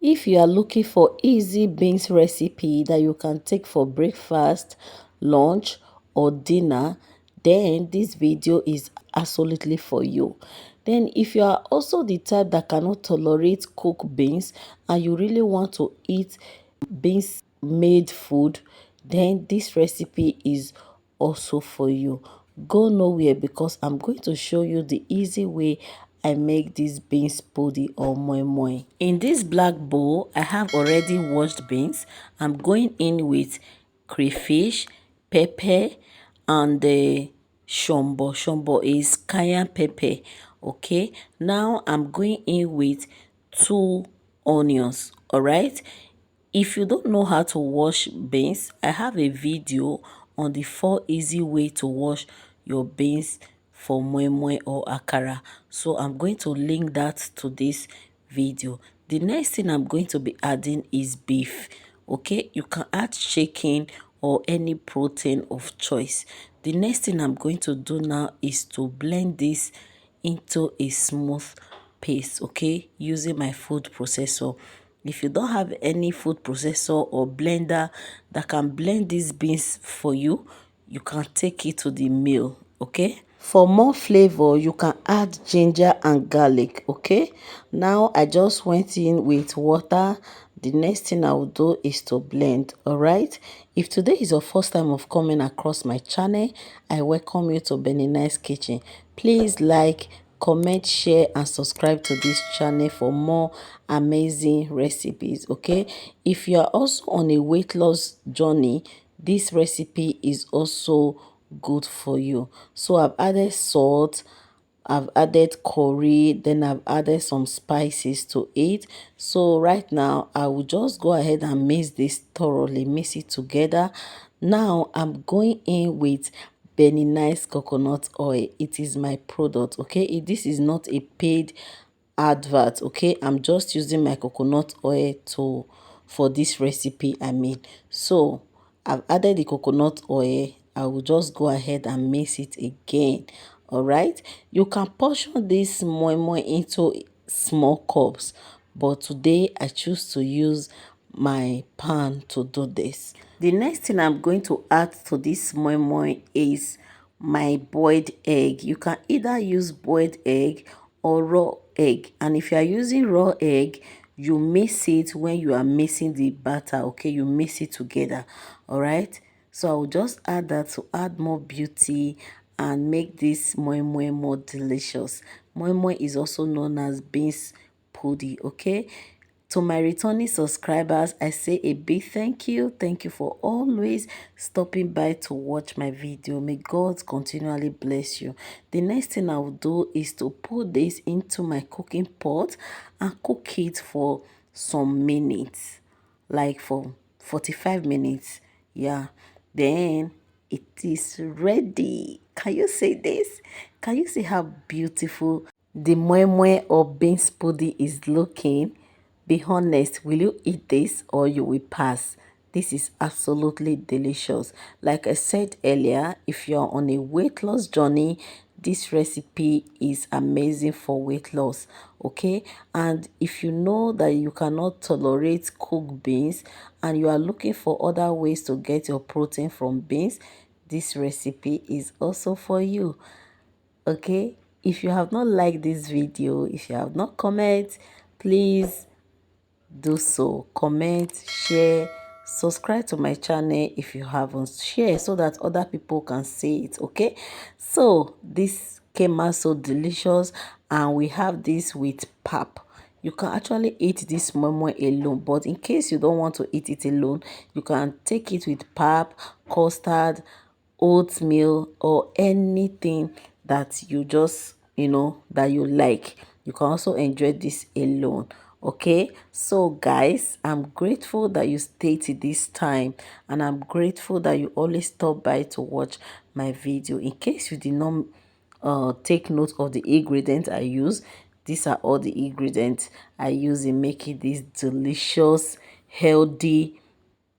If you are looking for easy beans recipe that you can take for breakfast, lunch or dinner, then this video is absolutely for you. Then if you are also the type that cannot tolerate cooked beans and you really want to eat beans made food, then this recipe is also for you. Go nowhere because I'm going to show you the easy way I make this beans pudding or moi moi. In this black bowl, I have already washed beans. I'm going in with crayfish, pepper, and the shombo. Shombo is cayenne pepper. Okay, now I'm going in with 2 onions. All right. If you don't know how to wash beans, I have a video on the 4 easy way to wash your beans for moi moi or akara. So I'm going to link that to this video. The next thing I'm going to be adding is beef. Okay, you can add chicken or any protein of choice. The next thing I'm going to do now is to blend this into a smooth paste, okay, using my food processor. If you don't have any food processor or blender that can blend these beans for you, you can take it to the mill, okay. For more flavor, you can add ginger and garlic, okay. Now I just went in with water. The next thing I will do is to blend. All right, if today is your first time of coming across my channel, I welcome you to Benny Nice Kitchen. Please like, comment, share and subscribe to this channel for more amazing recipes. Okay, if you are also on a weight loss journey, this recipe is also good for you. So I've added salt, I've added curry, then I've added some spices to it. So right now I will just go ahead and mix this thoroughly, mix it together. Now I'm going in with Benny Nice coconut oil. It is my product, okay. This is not a paid advert, okay. I'm just using my coconut oil to for this recipe I made. So I've added the coconut oil. I will just go ahead and mix it again. All right, you can portion this moi moi into small cups, but today I choose to use my pan to do this. The next thing I'm going to add to this moi moi is my boiled egg. You can either use boiled egg or raw egg, and if you are using raw egg, you mix it when you are mixing the batter, okay. You mix it together. All right, so I will just add that to add more beauty and make this moi moi more delicious. Moi moi is also known as beans pudding, okay. To my returning subscribers, I say a big thank you. Thank you for always stopping by to watch my video. May God continually bless you. The next thing I will do is to put this into my cooking pot and cook it for some minutes, like for 45 minutes. Yeah, then it is ready. Can you see this? Can you see how beautiful the moi moi or beans pudding is looking? Be honest, will you eat this or you will pass? This is absolutely delicious. Like I said earlier, if you're on a weight loss journey, this recipe is amazing for weight loss, okay. And if you know that you cannot tolerate cooked beans and you are looking for other ways to get your protein from beans, this recipe is also for you, okay. If you have not liked this video, if you have not comment, please do so. Comment, share, subscribe to my channel if you haven't. Share so that other people can see it, okay. So this came out so delicious, and we have this with pap. You can actually eat this moi moi alone, but in case you don't want to eat it alone, you can take it with pap, custard, oatmeal or anything that you just that you like. You can also enjoy this alone, okay. So guys, I'm grateful that you stayed till this time, and I'm grateful that you always stop by to watch my video. In case you did not take note of the ingredients I use, these are all the ingredients I use in making this delicious healthy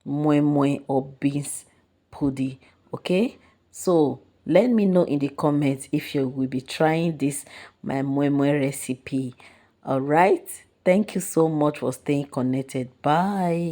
moi moi or beans pudding, okay. So let me know in the comments if you will be trying this my moi moi recipe. All right, Thank you so much for staying connected. Bye.